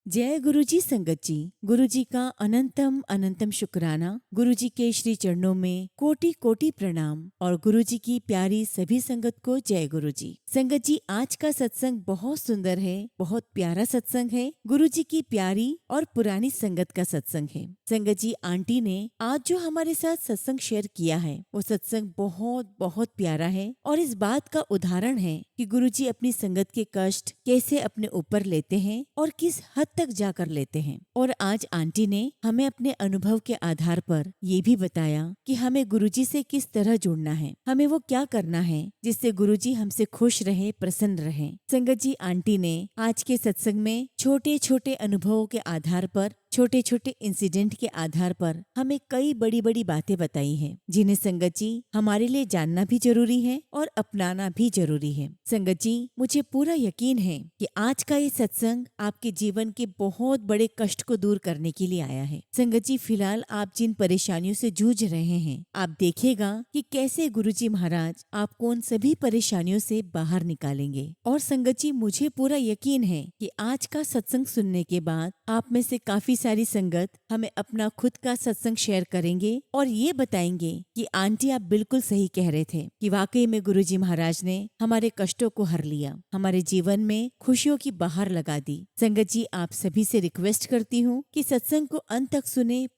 जय गुरुजी संगत जी। गुरुजी का अनंतम अनंतम शुक्राना। गुरुजी के श्री चरणों में कोटि कोटि प्रणाम और गुरुजी की प्यारी सभी संगत को जय गुरुजी। संगत जी, आज का सत्संग बहुत सुंदर है, बहुत प्यारा सत्संग है। गुरुजी की प्यारी और पुरानी संगत का सत्संग है। संगत जी, आंटी ने आज जो हमारे साथ सत्संग शेयर किया है वो सत्संग बहुत बहुत प्यारा है और इस बात का उदाहरण है कि गुरुजी अपनी संगत के कष्ट कैसे अपने ऊपर लेते हैं और किस हद तक जाकर लेते हैं। और आज आंटी ने हमें अपने अनुभव के आधार पर ये भी बताया कि हमें गुरुजी से किस तरह जुड़ना है, हमें वो क्या करना है जिससे गुरुजी हमसे खुश रहे, प्रसन्न रहे। संगत जी, आंटी ने आज के सत्संग में छोटे छोटे अनुभवों के आधार पर, छोटे छोटे इंसिडेंट के आधार पर हमें कई बड़ी बड़ी बातें बताई हैं, जिन्हें संगत जी हमारे लिए जानना भी जरूरी है और अपनाना भी जरूरी है। संगत जी, मुझे पूरा यकीन है कि आज का ये सत्संग आपके जीवन के बहुत बड़े कष्ट को दूर करने के लिए आया है। संगत जी, फिलहाल आप जिन परेशानियों से जूझ रहे हैं, आप देखिएगा कि कैसे गुरुजी महाराज आपको उन सभी परेशानियों से बाहर निकालेंगे। और संगत जी, मुझे पूरा यकीन है कि आज का सत्संग सुनने के बाद आप में से काफी सारी संगत हमें अपना खुद का सत्संग शेयर करेंगे और ये बताएंगे कि आंटी आप बिल्कुल सही कह रहे थे कि वाकई में गुरुजी महाराज ने हमारे कष्टों को हर लिया, हमारे जीवन में खुशियों की बहार लगा दी। संगत जी, आप सभी से रिक्वेस्ट करती हूँ कि सत्संग को अंत तक सुने,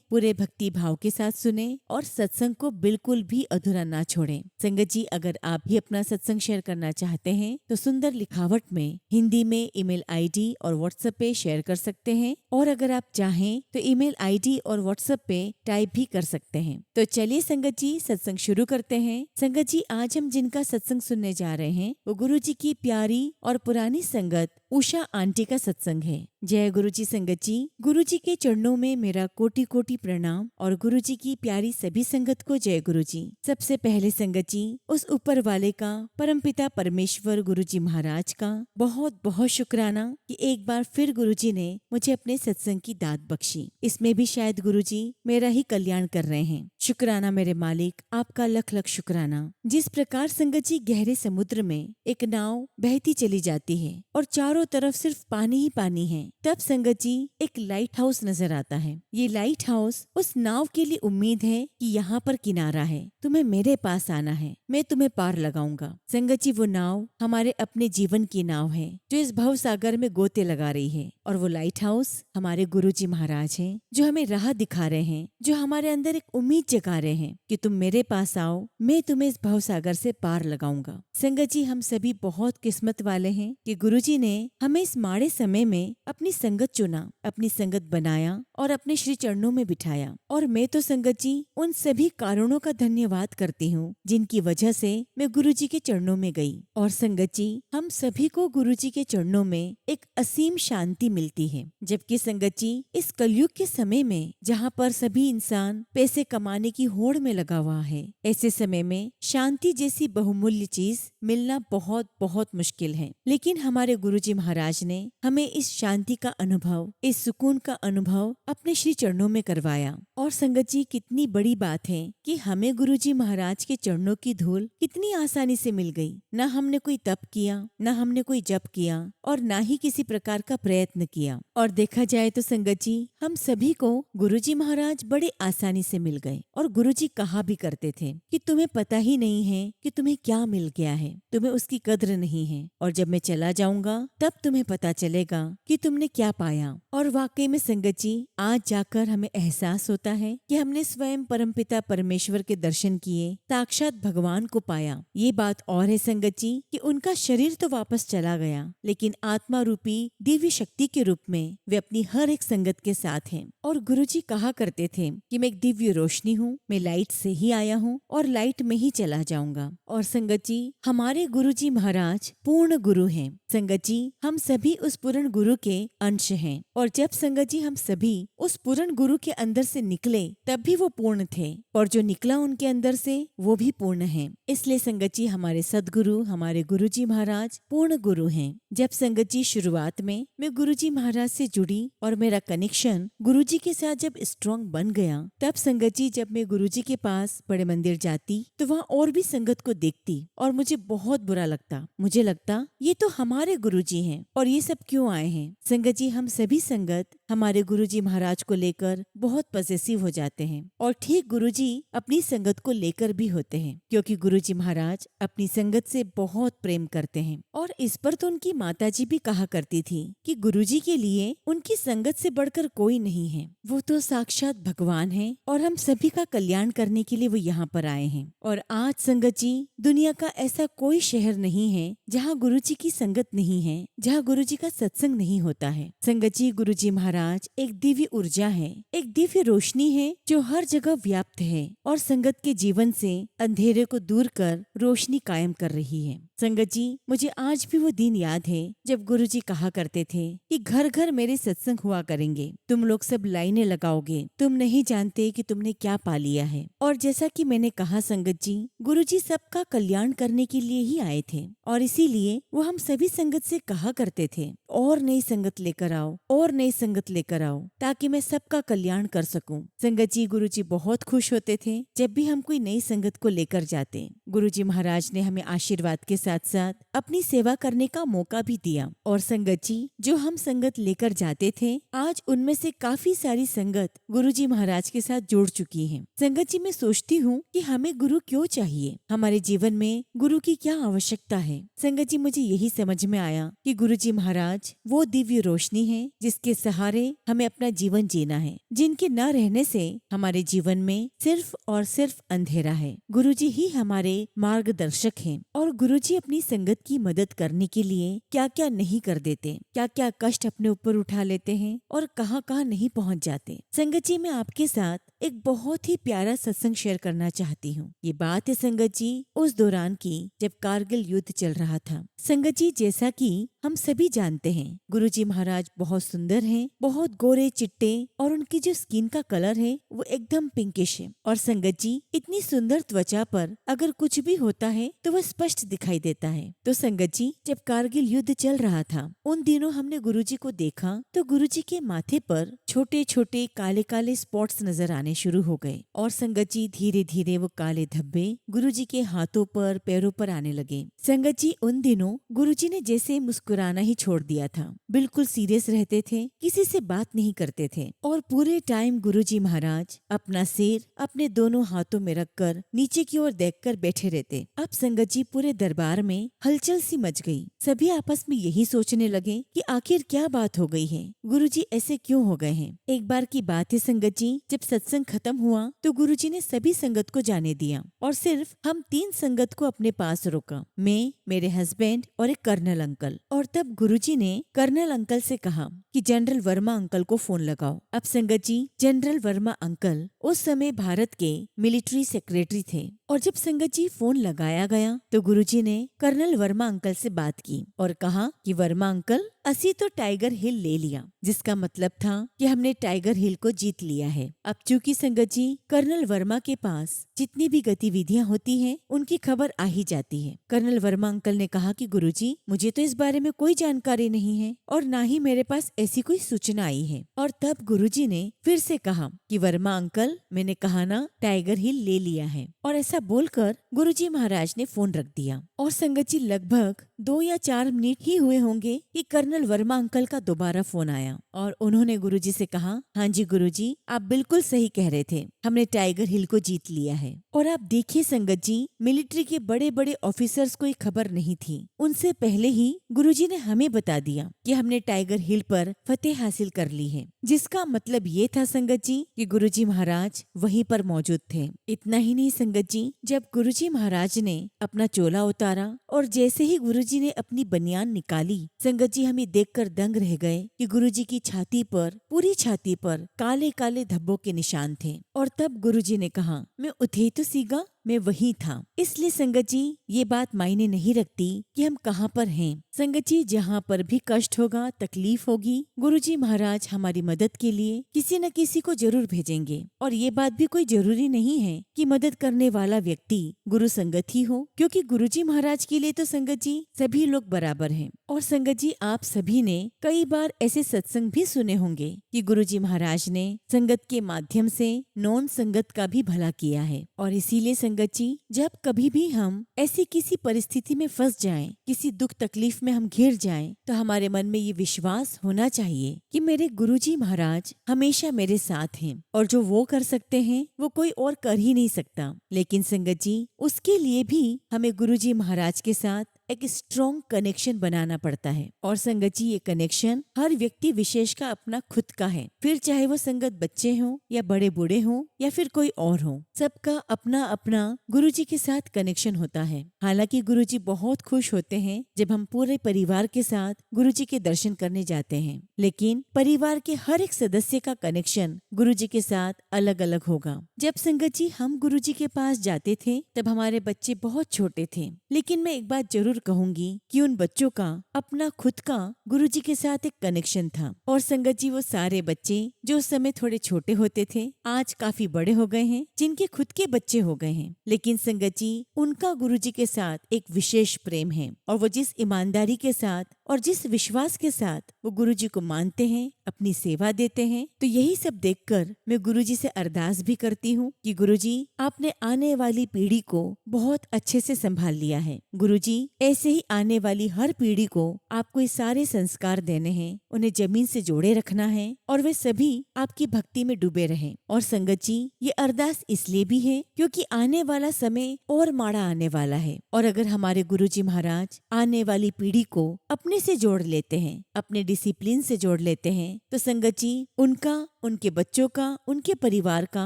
पूरे भक्ति भाव के साथ सुने और सत्संग को बिल्कुल भी अधूरा ना छोड़ें। संगत जी, अगर आप भी अपना सत्संग शेयर करना चाहते हैं तो सुंदर लिखावट में हिंदी में ईमेल आईडी और व्हाट्सएप पे शेयर कर सकते हैं, और अगर आप चाहें तो ईमेल आईडी और व्हाट्सएप पे टाइप भी कर सकते हैं। तो चलिए संगत जी, सत्संग शुरू करते हैं। संगत जी, आज हम जिनका सत्संग सुनने जा रहे हैं वो गुरुजी की प्यारी और पुरानी संगत उषा आंटी का सत्संग है। जय गुरुजी संगत जी। गुरुजी के चरणों में मेरा कोटि कोटि प्रणाम और गुरुजी की प्यारी सभी संगत को जय गुरुजी। सबसे पहले संगत जी, उस ऊपर वाले का, परमपिता परमेश्वर गुरुजी महाराज का बहुत बहुत शुक्राना कि एक बार फिर गुरुजी ने मुझे अपने सत्संग की दात बख्शी। इसमें भी शायद गुरुजी मेरा ही कल्याण कर रहे हैं। शुक्राना मेरे मालिक, आपका लख लख शुक्राना। जिस प्रकार संगत जी गहरे समुद्र में एक नाव बहती चली जाती है और चारों तरफ सिर्फ पानी ही पानी है, तब संगत जी एक लाइट हाउस नजर आता है। ये लाइट हाउस उस नाव के लिए उम्मीद है कि यहाँ पर किनारा है, तुम्हें मेरे पास आना है, मैं तुम्हें पार लगाऊंगा। संगत जी, वो नाव हमारे अपने जीवन की नाव है जो इस भव सागर में गोते लगा रही है, और वो लाइट हाउस हमारे गुरुजी महाराज हैं जो हमें राह दिखा रहे हैं, जो हमारे अंदर एक उम्मीद जगा रहे हैं कि तुम मेरे पास आओ, मैं तुम्हें इस भव सागर से पार लगाऊंगा। संगत जी, हम सभी बहुत किस्मत वाले हैं कि गुरुजी ने हमें इस माड़े समय में अपनी संगत चुना, अपनी संगत बनाया और अपने श्री चरणों में बिठाया। और मैं तो संगत जी उन सभी कारणों का धन्यवाद करती हूँ जिनकी वजह से मैं गुरुजी के चरणों में गई। और संगत जी, हम सभी को गुरुजी के चरणों में एक असीम शांति मिलती है, जबकि संगत जी इस कलयुग के समय में जहाँ पर सभी इंसान पैसे कमाने की होड़ में लगा हुआ है, ऐसे समय में शांति जैसी बहुमूल्य चीज मिलना बहुत बहुत मुश्किल है। लेकिन हमारे गुरुजी महाराज ने हमें इस शांति का अनुभव, इस सुकून का अनुभव अपने श्री चरणों में करवाया। और संगत जी, कितनी बड़ी बात है कि हमें गुरुजी महाराज के चरणों की धूल कितनी आसानी से मिल गई। न हमने कोई तप किया, न हमने कोई जप किया और न ही किसी प्रकार का प्रयत्न किया। और देखा जाए तो संगत जी, हम सभी को गुरुजी महाराज बड़े आसानी से मिल गए। और गुरुजी कहा भी करते थे कि तुम्हें पता ही नहीं है कि तुम्हें क्या मिल गया है, तुम्हें उसकी कद्र नहीं है, और जब मैं चला जाऊंगा तब तुम्हें पता चलेगा कि तुमने क्या पाया। और वाकई में संगत जी, आज जाकर हमें एहसास होता है कि हमने स्वयं परमपिता परमेश्वर के दर्शन किए, साक्षात भगवान को पाया। ये बात और है संगत जी कि उनका शरीर तो वापस चला गया, लेकिन आत्मा रूपी दिव्य शक्ति के रूप में वे अपनी हर एक संगत के साथ हैं। और गुरुजी कहा करते थे कि मैं एक दिव्य रोशनी हूँ, मैं लाइट से ही आया हूँ और लाइट में ही चला जाऊंगा। और संगत जी, हमारे गुरुजी महाराज पूर्ण गुरु हैं। संगत जी, हम सभी उस पूर्ण गुरु के अंश हैं, और जब संगत जी हम सभी उस पूर्ण गुरु के अंदर से निकले तब भी वो पूर्ण थे, और जो निकला उनके अंदर से वो भी पूर्ण है। इसलिए संगत जी, हमारे सदगुरु, हमारे गुरुजी महाराज पूर्ण गुरु हैं। जब संगत जी शुरुआत में मैं गुरुजी महाराज से जुड़ी और मेरा कनेक्शन गुरुजी के साथ जब स्ट्रॉन्ग बन गया, तब संगत जी जब मैं गुरुजी के पास बड़े मंदिर जाती तो वहाँ और भी संगत को देखती और मुझे बहुत बुरा लगता। मुझे लगता ये तो हमारे गुरुजी हैं और ये सब क्यों आए हैं। संगत जी, हम सभी संगत हमारे गुरुजी महाराज को लेकर बहुत पॉसेसिव हो जाते हैं और ठीक गुरुजी अपनी संगत को लेकर भी होते हैं, क्योंकि गुरुजी महाराज अपनी संगत से बहुत प्रेम करते हैं। और इस पर तो उनकी माताजी भी कहा करती थी कि गुरुजी के लिए उनकी संगत से बढ़कर कोई नहीं है, वो तो साक्षात भगवान है और हम सभी का कल्याण करने के लिए वो यहाँ पर आए हैं। और आज संगत जी, दुनिया का ऐसा कोई शहर नहीं है जहाँ गुरुजी की संगत नहीं है, जहाँ गुरुजी का सत्संग नहीं होता है। संगत जी, गुरुजी महाराज एक दिव्य ऊर्जा है, एक दिव्य रोशनी है जो हर जगह व्याप्त है और संगत के जीवन से अंधेरे को दूर कर रोशनी कायम कर रही है। संगत जी, मुझे आज भी वो दिन याद है जब गुरुजी कहा करते थे कि घर घर मेरे सत्संग हुआ करेंगे, तुम लोग सब लाइनें लगाओगे, तुम नहीं जानते कि तुमने क्या पा लिया है। और जैसा कि मैंने कहा संगत जी, गुरुजी सबका कल्याण करने के लिए ही आए थे और इसीलिए वो हम सभी संगत से कहा करते थे, और नई संगत लेकर आओ, और नई संगत लेकर आओ, ताकि मैं सबका कल्याण कर सकूं। संगत जी, गुरुजी बहुत खुश होते थे जब भी हम कोई नई संगत को लेकर जाते। गुरुजी महाराज ने हमें आशीर्वाद के साथ साथ अपनी सेवा करने का मौका भी दिया। और संगत जी, जो हम संगत लेकर जाते थे, आज उनमें से काफी सारी संगत गुरुजी महाराज के साथ जुड़ चुकी है। संगत जी, मैं सोचती हूँ कि हमें गुरु क्यों चाहिए, हमारे जीवन में गुरु की क्या आवश्यकता है। संगत जी, मुझे यही समझ में आया कि गुरुजी महाराज वो दिव्य रोशनी है जिसके सहारे हमें अपना जीवन जीना है, जिनके न रहने से हमारे जीवन में सिर्फ और सिर्फ अंधेरा है। गुरुजी ही हमारे मार्गदर्शक हैं और गुरुजी अपनी संगत की मदद करने के लिए क्या क्या नहीं कर देते, क्या क्या कष्ट अपने ऊपर उठा लेते हैं और कहाँ कहाँ नहीं पहुँच जाते। संगत जी, मैं आपके साथ एक बहुत ही प्यारा सत्संग शेयर करना चाहती हूँ। ये बात है संगत जी उस दौरान की जब कारगिल युद्ध चल रहा था। संगत जी, जैसा कि हम सभी जानते हैं, गुरुजी महाराज बहुत सुंदर हैं, बहुत गोरे चिट्टे, और उनकी जो स्किन का कलर है वो एकदम पिंकिश है। और संगत जी, इतनी सुंदर त्वचा पर अगर कुछ भी होता है तो वह स्पष्ट दिखाई देता है। तो संगत जी, जब कारगिल युद्ध चल रहा था उन दिनों हमने गुरुजी को देखा तो गुरुजी के माथे पर छोटे छोटे काले काले स्पॉट्स नजर आने शुरू हो गए। और संगत जी, धीरे धीरे वो काले धब्बे गुरुजी के हाथों पर पैरों पर आने लगे। संगत जी, उन दिनों गुरुजी ने जैसे मुस्कुराना ही छोड़ दिया था, बिल्कुल सीरियस रहते थे, किसी से बात नहीं करते थे और पूरे टाइम गुरुजी महाराज अपना सिर अपने दोनों हाथों में रखकर नीचे की ओर देखकर बैठे रहते। अब संगत जी, पूरे दरबार में हलचल सी मच गई। सभी आपस में यही सोचने लगे कि आखिर क्या बात हो गई है, गुरुजी ऐसे क्यों हो गए हैं। एक बार की बात है संगत जी, जब सत्संग खत्म हुआ तो गुरुजी ने सभी संगत को जाने दिया और सिर्फ हम 3 संगत को अपने पास रोका, मैं, मेरे हस्बैंड और एक कर्नल अंकल। और तब गुरुजी ने कर्नल अंकल से कहा कि जनरल वर्मा अंकल को फोन लगाओ। अब संगत जी, जनरल वर्मा अंकल उस समय भारत के मिलिट्री सेक्रेटरी थे और जब संगत जी फोन लगाया गया तो गुरुजी ने कर्नल वर्मा अंकल से बात की और कहा कि वर्मा अंकल, असी तो टाइगर हिल ले लिया, जिसका मतलब था कि हमने टाइगर हिल को जीत लिया है। अब चूंकि संगत जी कर्नल वर्मा के पास जितनी भी गतिविधियां होती हैं उनकी खबर आ ही जाती है। कर्नल वर्मा अंकल ने कहा कि गुरुजी, मुझे तो इस बारे में कोई जानकारी नहीं है और ना ही मेरे पास ऐसी कोई सूचना आई है। और तब गुरुजी ने फिर से कहा कि वर्मा अंकल, मैंने कहा ना टाइगर हिल ले लिया है। और ऐसा बोलकर गुरुजी महाराज ने फोन रख दिया। और संगत जी, लगभग 2 या 4 मिनट ही हुए होंगे कि कर्नल वर्मा अंकल का दोबारा फोन आया और उन्होंने गुरुजी से कहा, हाँ जी गुरुजी, आप बिल्कुल सही कह रहे थे, हमने टाइगर हिल को जीत लिया है। और आप देखिए संगत जी, मिलिट्री के बड़े बड़े ऑफिसर्स को ये खबर नहीं थी, उनसे पहले ही गुरुजी ने हमें बता दिया कि हमने टाइगर हिल पर फतेह हासिल कर ली है, जिसका मतलब ये था संगत जी कि गुरुजी महाराज वहीं पर मौजूद थे। इतना ही नहीं संगत जी, जब गुरुजी महाराज ने अपना चोला उतारा और जैसे ही गुरुजी ने अपनी बनियान निकाली, संगत जी हमें देखकर दंग रह गए कि गुरुजी की छाती पर, पूरी छाती पर काले काले धब्बों के निशान थे। और तब गुरुजी ने कहा, मैं उठे तो सीगा, मैं वही था। इसलिए संगत जी, ये बात मायने नहीं रखती कि हम कहाँ पर हैं। संगत जी, जहाँ पर भी कष्ट होगा, तकलीफ होगी, गुरुजी महाराज हमारी मदद के लिए किसी न किसी को जरूर भेजेंगे। और ये बात भी कोई जरूरी नहीं है कि मदद करने वाला व्यक्ति गुरु संगत ही हो, क्योंकि गुरुजी महाराज के लिए तो संगत जी सभी लोग बराबर हैं। और संगत जी, आप सभी ने कई बार ऐसे सत्संग भी सुने होंगे कि गुरुजी महाराज ने संगत के माध्यम से नॉन संगत का भी भला किया है। और इसीलिए संगत जी, जब कभी भी हम ऐसी किसी परिस्थिति में फंस जाएं, किसी दुख तकलीफ में हम घिर जाएं, तो हमारे मन में ये विश्वास होना चाहिए कि मेरे गुरुजी महाराज हमेशा मेरे साथ हैं और जो वो कर सकते हैं वो कोई और कर ही नहीं सकता। लेकिन संगत जी, उसके लिए भी हमें गुरुजी महाराज के साथ एक स्ट्रॉन्ग कनेक्शन बनाना पड़ता है। और संगत जी, ये कनेक्शन हर व्यक्ति विशेष का अपना खुद का है, फिर चाहे वो संगत बच्चे हों या बड़े बूढ़े हों या फिर कोई और हो, सबका अपना अपना गुरुजी के साथ कनेक्शन होता है। हालांकि गुरुजी बहुत खुश होते हैं जब हम पूरे परिवार के साथ गुरुजी के दर्शन करने जाते हैं, लेकिन परिवार के हर एक सदस्य का कनेक्शन गुरुजी के साथ अलग अलग होगा। जब संगत जी हम गुरुजी के पास जाते थे तब हमारे बच्चे बहुत छोटे थे, लेकिन मैं एक बात जरूर कहूंगी कि उन बच्चों का अपना खुद का गुरुजी के साथ एक कनेक्शन था। और संगत जी, वो सारे बच्चे जो उस समय थोड़े छोटे होते थे आज काफी बड़े हो गए हैं, जिनके खुद के बच्चे हो गए हैं, लेकिन संगत जी उनका गुरुजी के साथ एक विशेष प्रेम है। और वो जिस ईमानदारी के साथ और जिस विश्वास के साथ वो गुरुजी को मानते हैं, अपनी सेवा देते हैं, तो यही सब देखकर मैं गुरुजी से अरदास भी करती हूँ कि गुरुजी, आपने आने वाली पीढ़ी को बहुत अच्छे से संभाल लिया है। गुरुजी, ऐसे ही आने वाली हर पीढ़ी को आपको ये सारे संस्कार देने हैं, उन्हें जमीन से जोड़े रखना है और वे सभी आपकी भक्ति में डूबे रहें। और संगत जी, ये अरदास इसलिए भी है क्योंकि आने वाला समय और माड़ा आने वाला है, और अगर हमारे गुरुजी महाराज आने वाली पीढ़ी को अपने से जोड़ लेते हैं, अपने डिसिप्लिन से जोड़ लेते हैं, तो संगत जी उनका, उनके बच्चों का, उनके परिवार का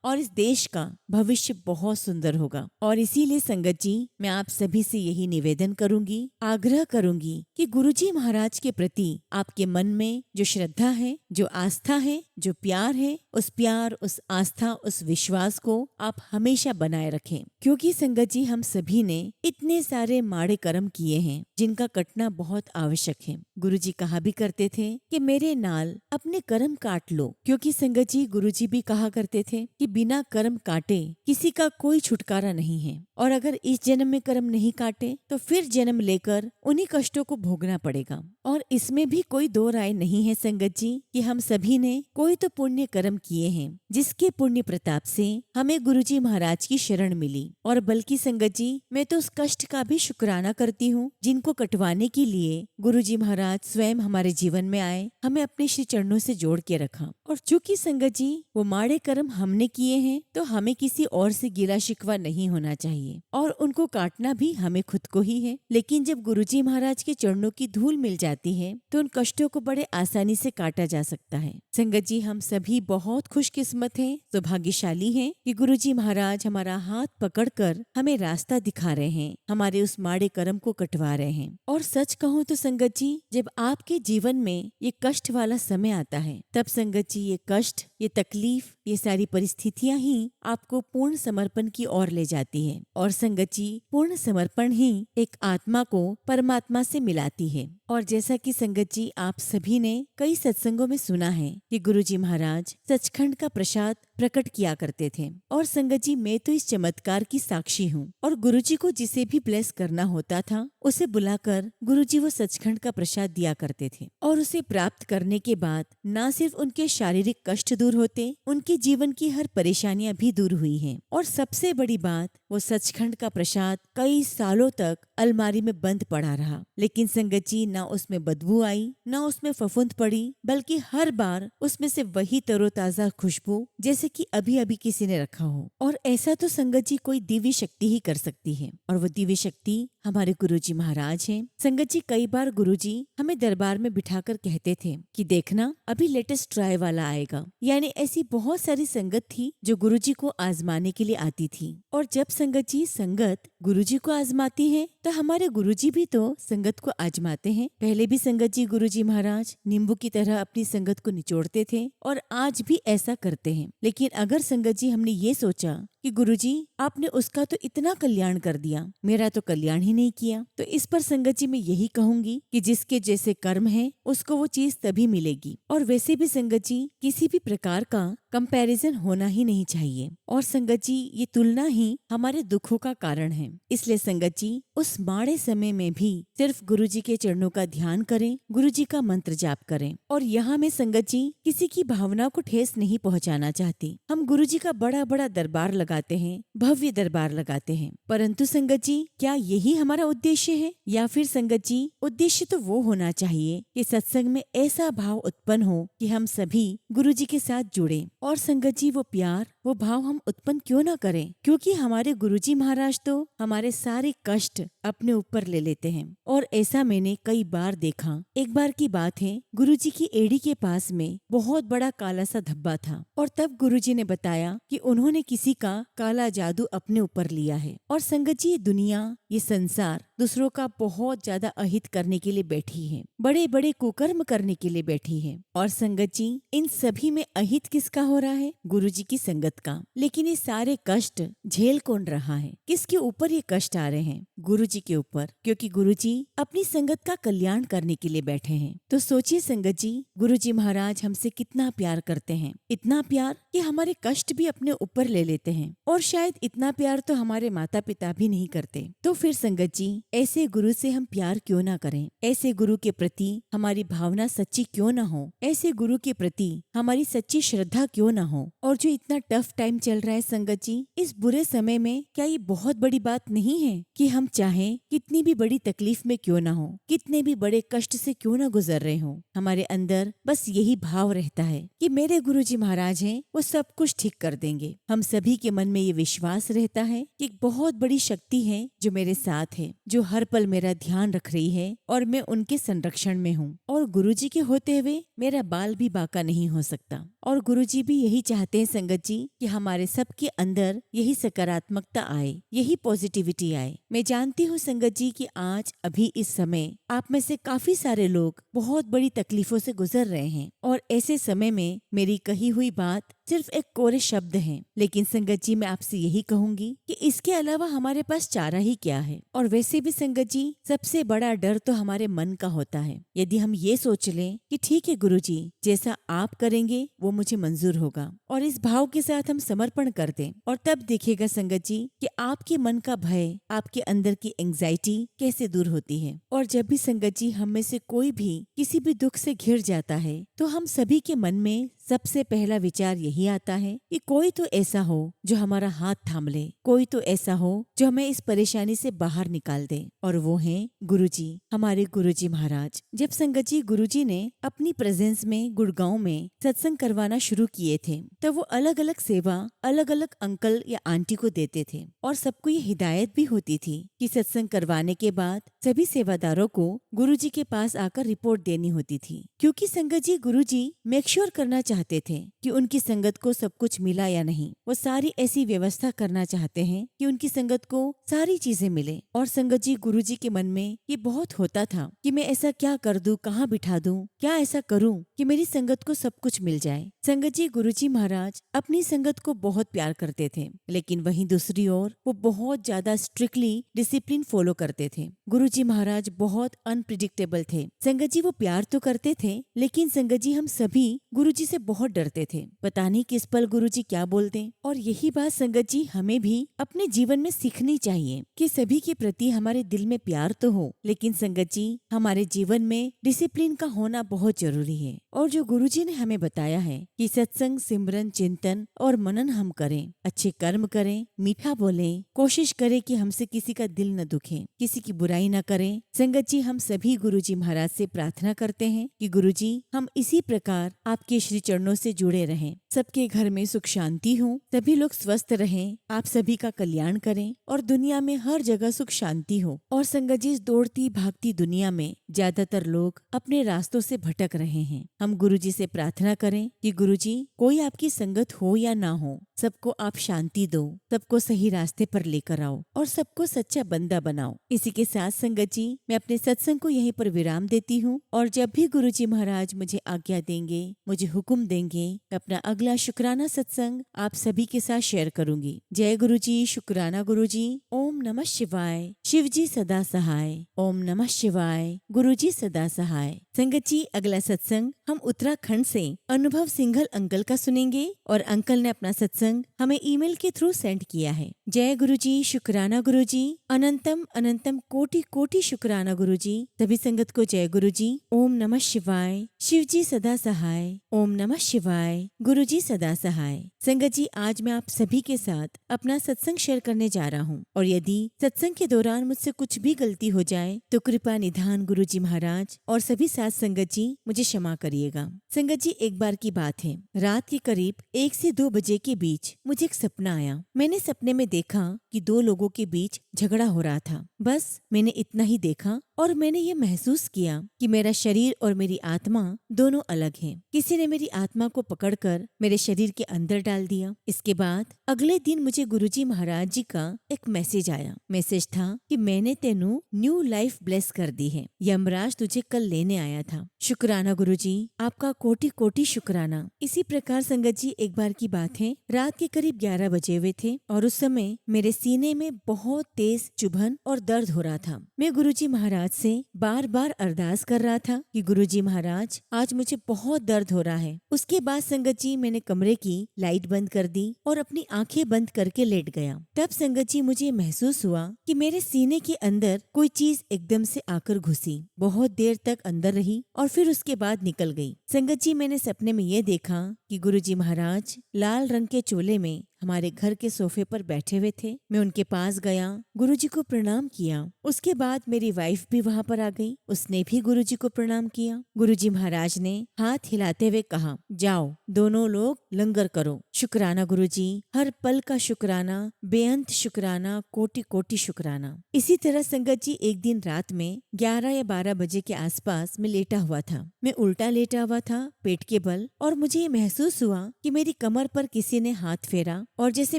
और इस देश का भविष्य बहुत सुंदर होगा। और इसीलिए संगत जी, मैं आप सभी से यही निवेदन करूंगी, आग्रह करूंगी कि गुरुजी महाराज के प्रति आपके मन में जो श्रद्धा है, जो आस्था है, जो प्यार है, उस प्यार, उस आस्था, उस विश्वास को आप हमेशा बनाए रखें। क्योंकि संगत जी, हम सभी ने इतने सारे माड़े कर्म किए हैं जिनका कटना बहुत आवश्यक है। गुरुजी कहा भी करते थे कि मेरे नाल अपने कर्म काट लो, क्योंकि संगत जी गुरुजी भी कहा करते थे कि बिना कर्म काटे किसी का कोई छुटकारा नहीं है, और अगर इस जन्म में कर्म नहीं काटे तो फिर जन्म लेकर उन्हीं कष्टों को भोगना पड़ेगा। और इसमें भी कोई दो राय नहीं है संगत जी कि हम सभी ने कोई तो पुण्य कर्म किए हैं, जिसके पुण्य प्रताप से हमें गुरुजी महाराज की शरण मिली। और बल्कि संगत जी, मैं तो उस कष्ट का भी शुक्राना करती हूँ जिनको कटवाने के लिए गुरुजी महाराज स्वयं हमारे जीवन में आए, हमें अपने श्री चरणों से जोड़ के रखा। और चूंकि संगत जी वो माड़े कर्म हमने किए हैं, तो हमें किसी और से गिला शिकवा नहीं होना चाहिए, और उनको काटना भी हमें खुद को ही है। लेकिन जब गुरुजी महाराज के चरणों की धूल मिल जाती है तो उन कष्टों को बड़े आसानी से काटा जा सकता है। संगत जी, हम सभी बहुत खुशकिस्मत हैं, सौभाग्यशाली हैं कि गुरुजी महाराज हमारा हाथ पकड़कर हमें रास्ता दिखा रहे हैं, हमारे उस माड़े कर्म को कटवा रहे हैं। और सच कहूँ तो संगत जी, जब आपके जीवन में ये कष्ट वाला समय आता है, तब संगत जी ये कष्ट, ये तकलीफ, ये सारी परिस्थितियां ही आपको पूर्ण समर्पण की ओर ले जाती है। और संगत जी, पूर्ण समर्पण ही एक आत्मा को परमात्मा से मिलाती है। और जैसा कि संगत जी आप सभी ने कई सत्संगों में सुना है कि गुरुजी महाराज सचखंड का प्रसाद प्रकट किया करते थे। और संगत जी, मैं तो इस चमत्कार की साक्षी हूँ। और गुरुजी को जिसे भी ब्लेस करना होता था, उसे बुलाकर गुरुजी वो सचखंड का प्रसाद दिया करते थे। और उसे प्राप्त करने के बाद न सिर्फ उनके शारीरिक कष्ट दूर होते, उनके जीवन की हर परेशानियां भी दूर हुई हैं। और सबसे बड़ी बात, वो सचखंड का प्रसाद कई सालों तक अलमारी में बंद पड़ा रहा, लेकिन संगत जी ना उसमें बदबू आई, ना उसमें फफूंद पड़ी, बल्कि हर बार उसमें से वही तरोताजा खुशबू जैसे कि अभी अभी किसी ने रखा हो। और ऐसा तो संगत जी कोई दिव्य शक्ति ही कर सकती है, और वो दिव्य शक्ति हमारे गुरुजी महाराज हैं। संगत जी, कई बार गुरुजी हमें दरबार में बिठाकर कहते थे कि देखना, अभी लेटेस्ट ट्राई वाला आएगा। यानी ऐसी बहुत सारी संगत थी जो गुरुजी को आजमाने के लिए आती थी। और जब संगत जी संगत गुरुजी को आजमाती है, तो हमारे गुरुजी भी तो संगत को आजमाते हैं। पहले भी संगत जी गुरुजी महाराज नींबू की तरह अपनी संगत को निचोड़ते थे, और आज भी ऐसा करते हैं। लेकिन अगर संगत जी हमने ये सोचा कि गुरुजी आपने उसका तो इतना कल्याण कर दिया, मेरा तो कल्याण ही नहीं किया, तो इस पर संगत जी मैं यही कहूंगी कि जिसके जैसे कर्म है उसको वो चीज तभी मिलेगी। और वैसे भी संगत जी किसी भी प्रकार का कंपैरिजन होना ही नहीं चाहिए। और संगत जी ये तुलना ही हमारे दुखों का कारण है। इसलिए संगत जी उस माड़े समय में भी सिर्फ गुरुजी के चरणों का ध्यान करें, गुरुजी का मंत्र जाप करें। और यहाँ मैं संगत जी किसी की भावना को ठेस नहीं पहुँचाना चाहती। हम गुरुजी का बड़ा बड़ा दरबार लगाते हैं, भव्य दरबार लगाते हैं। परंतु संगत जी, क्या यही हमारा उद्देश्य है? या फिर संगत जी, उद्देश्य तो वो होना चाहिए कि सत्संग में ऐसा भाव उत्पन्न हो कि हम सभी गुरु जी के साथ जुड़े। और संगत जी, वो प्यार, वो भाव हम उत्पन्न क्यों ना करें? क्योंकि हमारे गुरुजी महाराज तो हमारे सारे कष्ट अपने ऊपर ले लेते हैं। और ऐसा मैंने कई बार देखा। एक बार की बात है, गुरुजी की एड़ी के पास में बहुत बड़ा काला सा धब्बा था और तब गुरुजी ने बताया कि उन्होंने किसी का काला जादू अपने ऊपर लिया है। और संगत जी, ये दुनिया, ये संसार दूसरों का बहुत ज्यादा अहित करने के लिए बैठी है, बड़े बड़े कुकर्म करने के लिए बैठी है। और संगत जी, इन सभी में अहित किसका हो रहा है? गुरुजी की संगत का। लेकिन ये सारे कष्ट झेल कौन रहा है? किसके ऊपर ये कष्ट आ रहे हैं? गुरुजी के ऊपर, क्योंकि गुरुजी अपनी संगत का कल्याण करने के लिए बैठे हैं। तो सोचिए संगत जी, गुरुजी महाराज हमसे कितना प्यार करते हैं, इतना प्यार कि हमारे कष्ट भी अपने ऊपर ले लेते हैं। और शायद इतना प्यार तो हमारे माता पिता भी नहीं करते। तो फिर संगत जी, ऐसे गुरु से हम प्यार क्यों ना करें? ऐसे गुरु के प्रति हमारी भावना सच्ची क्यों ना हो? ऐसे गुरु के प्रति हमारी सच्ची श्रद्धा क्यों ना हो? और जो इतना टफ टाइम चल रहा है संगत जी, इस बुरे समय में क्या ये बहुत बड़ी बात नहीं है कि हम चाहें कितनी भी बड़ी तकलीफ में क्यों ना हो, कितने भी बड़े कष्ट से क्यों ना गुजर रहे हो, हमारे अंदर बस यही भाव रहता है कि मेरे गुरुजी महाराज हैं, वो सब कुछ ठीक कर देंगे। हम सभी के मन में ये विश्वास रहता है कि एक बहुत बड़ी शक्ति है जो मेरे साथ है, जो हर पल मेरा ध्यान रख रही है और मैं उनके संरक्षण में हूँ। और गुरुजी के होते हुए मेरा बाल भी बांका नहीं हो सकता। और गुरुजी भी यही चाहते हैं संगत जी कि हमारे सबके अंदर यही सकारात्मकता आए, यही पॉजिटिविटी आए। मैं जानती हूँ संगत जी कि आज अभी इस समय आप में से काफी सारे लोग बहुत बड़ी तकलीफों से गुजर रहे हैं और ऐसे समय में मेरी कही हुई बात सिर्फ एक कोरे शब्द हैं। लेकिन संगत जी, मैं आपसे यही कहूंगी कि इसके अलावा हमारे पास चारा ही क्या है। और वैसे भी संगत जी, सबसे बड़ा डर तो हमारे मन का होता है। यदि हम ये सोच लें कि ठीक है गुरुजी, जैसा आप करेंगे वो मुझे मंजूर होगा, और इस भाव के साथ हम समर्पण कर दें, और तब देखिएगा संगत जी कि आपके मन का भय, आपके अंदर की एंग्जाइटी कैसे दूर होती है। और जब भी संगत जी हम में से कोई भी किसी भी दुख से घिर जाता है तो हम सभी के मन में सबसे पहला विचार यही आता है कि कोई तो ऐसा हो जो हमारा हाथ थाम ले, कोई तो ऐसा हो जो हमें इस परेशानी से बाहर निकाल दे। और वो हैं गुरुजी, हमारे गुरुजी महाराज। जब संगत जी गुरुजी ने अपनी प्रेजेंस में गुड़गांव में सत्संग करवाना शुरू किए थे, तब वो अलग अलग सेवा अलग अलग अंकल या आंटी को देते थे और सबको ये हिदायत भी होती थी कि सत्संग करवाने के बाद सभी सेवादारों को गुरुजी के पास आकर रिपोर्ट देनी होती थी। क्योंकि संगत जी, गुरुजी मेक श्योर करना चाहते थे कि उनकी संगत को सब कुछ मिला या नहीं। वो सारी ऐसी व्यवस्था करना चाहते हैं कि उनकी संगत को सारी चीजें मिले। और संगत जी, गुरुजी के मन में ये बहुत होता था कि मैं ऐसा क्या कर दूं, कहाँ बिठा दूं, क्या ऐसा करूं कि मेरी संगत को सब कुछ मिल जाए। संगत जी, गुरुजी महाराज अपनी संगत को बहुत प्यार करते थे, लेकिन वहीं दूसरी ओर वो बहुत ज्यादा स्ट्रिक्टली डिसिप्लिन फॉलो करते थे। गुरुजी महाराज बहुत अनप्रिडिक्टेबल थे। संगत जी, वो प्यार तो करते थे, लेकिन संगत जी हम सभी गुरुजी से बहुत डरते थे, पता नहीं किस पल गुरुजी क्या बोल दें। और यही बात संगत जी हमें भी अपने जीवन में सीखनी चाहिए कि सभी के प्रति हमारे दिल में प्यार तो हो, लेकिन संगत जी हमारे जीवन में डिसिप्लिन का होना बहुत जरूरी है। और जो गुरुजी ने हमें बताया है कि सत्संग, सिमरन, चिंतन और मनन हम करें, अच्छे कर्म करें, मीठा बोलें, कोशिश करें कि हमसे किसी का दिल न दुखे, किसी की बुराई न करें। संगत जी, हम सभी गुरुजी महाराज से प्रार्थना करते हैं कि गुरुजी हम इसी प्रकार आपके श्री चरणों से जुड़े रहें, सबके घर में सुख शांति हो, सभी लोग स्वस्थ रहें, आप सभी का कल्याण करें और दुनिया में हर जगह सुख शांति हो। और संगत जी, इस दौड़ती भागती दुनिया में ज्यादातर लोग अपने रास्तों से भटक रहे हैं। हम गुरुजी से प्रार्थना करें कि गुरुजी, कोई आपकी संगत हो या ना हो, सबको आप शांति दो, सबको सही रास्ते पर लेकर आओ और सबको सच्चा बंदा बनाओ। इसी के साथ संगत जी, मैं अपने सत्संग को यहीं पर विराम देती हूँ और जब भी गुरुजी महाराज मुझे आज्ञा देंगे, मुझे हुक्म देंगे, मैं अपना अगला शुक्राना सत्संग आप सभी के साथ शेयर करूंगी। जय गुरुजी, शुक्राना गुरुजी। ओम नमः शिवाय। शिवजी सदा सहाय। ओम नमः शिवाय। गुरुजी सदा सहाय। संगत जी, अगला सत्संग हम उत्तराखंड से अनुभव सिंघल अंकल का सुनेंगे और अंकल ने अपना सत्संग हमें ईमेल के थ्रू सेंड किया है। जय गुरु जी, शुक्राना गुरु जी, अनंतम अनंतम कोटि कोटि शुक्राना गुरु जी। सभी संगत को जय गुरु जी। ओम नमः शिवाय। शिव जी सदा सहाय। ओम नमः शिवाय। गुरु जी सदा सहाय। संगत जी, आज मैं आप सभी के साथ अपना सत्संग शेयर करने जा रहा हूँ और यदि सत्संग के दौरान मुझसे कुछ भी गलती हो जाए तो कृपा निधान गुरु जी महाराज और सभी साथ संगत जी मुझे क्षमा करिएगा। संगत जी, एक बार की बात है, रात के करीब 1 से 2 बजे के बीच मुझे एक सपना आया। मैंने सपने में देखा कि 2 लोगों के बीच झगड़ा हो रहा था। बस मैंने इतना ही देखा और मैंने ये महसूस किया कि मेरा शरीर और मेरी आत्मा दोनों अलग हैं। किसी ने मेरी आत्मा को पकड़कर मेरे शरीर के अंदर डाल दिया। इसके बाद अगले दिन मुझे गुरुजी महाराज जी का एक मैसेज आया। मैसेज था कि मैंने तेनू न्यू लाइफ ब्लेस कर दी है। यमराज तुझे कल लेने आया था। शुक्राना गुरुजी, आपका कोटि कोटि शुक्राना। इसी प्रकार संगत जी, एक बार की बात है, रात के करीब 11 बजे हुए थे और उस समय मेरे सीने में बहुत तेज चुभन और दर्द हो रहा था। मैं गुरुजी महाराज से बार बार अरदास कर रहा था कि गुरुजी महाराज, आज मुझे बहुत दर्द हो रहा है। उसके बाद संगत जी, मैंने कमरे की लाइट बंद कर दी और अपनी आंखें बंद करके लेट गया। तब संगत जी, मुझे महसूस हुआ कि मेरे सीने के अंदर कोई चीज एकदम से आकर घुसी, बहुत देर तक अंदर रही और फिर उसके बाद निकल गई। संगत जी, मैंने सपने में ये देखा कि गुरुजी महाराज लाल रंग के चोले में हमारे घर के सोफे पर बैठे हुए थे। मैं उनके पास गया, गुरुजी को प्रणाम किया। उसके बाद मेरी वाइफ भी वहाँ पर आ गई, उसने भी गुरुजी को प्रणाम किया। गुरुजी महाराज ने हाथ हिलाते हुए कहा, जाओ दोनों लोग लंगर करो। शुक्राना गुरुजी, हर पल का शुक्राना, बेअंत शुक्राना, कोटि कोटि शुक्राना। इसी तरह संगत जी, एक दिन रात में 11 या 12 बजे के आसपास मैं लेटा हुआ था। मैं उल्टा लेटा हुआ था पेट के बल और मुझे ये महसूस हुआ कि मेरी कमर पर किसी ने हाथ फेरा और जैसे